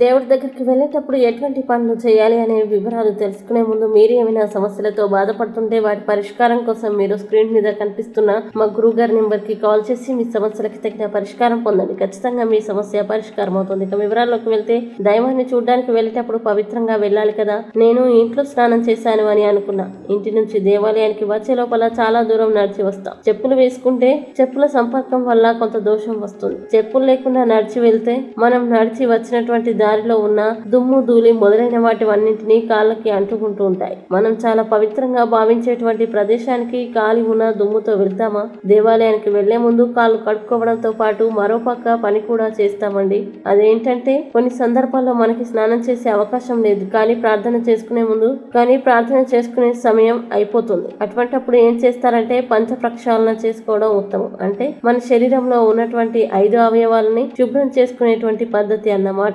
దేవుడి దగ్గరికి వెళ్ళేటప్పుడు ఎటువంటి పనులు చేయాలి అనే వివరాలు తెలుసుకునే ముందు మీరు ఏమైనా సమస్యలతో బాధపడుతుంటే వాటి పరిష్కారం కోసం మీరు స్క్రీన్ మీద కనిపిస్తున్న మా గురువు గారి నెంబర్కి కాల్ చేసి మీ సమస్యలకి తగిన పరిష్కారం పొందండి. ఖచ్చితంగా మీ సమస్య పరిష్కారం అవుతుంది. ఇక వివరాల్లోకి వెళ్తే, దైవాన్ని చూడడానికి వెళ్ళేటప్పుడు పవిత్రంగా వెళ్ళాలి కదా. నేను ఇంట్లో స్నానం చేశాను అని అనుకున్నా. ఇంటి నుంచి దేవాలయానికి వచ్చే లోపల చాలా దూరం నడిచి వస్తాం. చెప్పులు వేసుకుంటే చెప్పుల సంపర్కం వల్ల కొంత దోషం వస్తుంది. చెప్పులు లేకుండా నడిచి వెళ్తే మనం నడిచి వచ్చినటువంటి దారిలో ఉన్న దుమ్ము ధూళి మొదలైన వాటివన్నింటినీ కాళ్ళకి అంటుకుంటూ ఉంటాయి. మనం చాలా పవిత్రంగా భావించేటువంటి ప్రదేశానికి కాలి ఉన్న దుమ్ముతో వెళ్తామా? దేవాలయానికి వెళ్లే ముందు కాళ్ళు కడుక్కోవడంతో పాటు మరోపక్క పని కూడా చేస్తామండి. అదేంటంటే, కొన్ని సందర్భాల్లో మనకి స్నానం చేసే అవకాశం లేదు, కానీ ప్రార్థన చేసుకునే సమయం అయిపోతుంది. అటువంటప్పుడు ఏం చేస్తారంటే, పంచ ప్రక్షాళన చేసుకోవడం ఉత్తమం. అంటే మన శరీరంలో ఉన్నటువంటి 5 అవయవాలని శుభ్రం చేసుకునేటువంటి పద్ధతి అన్నమాట.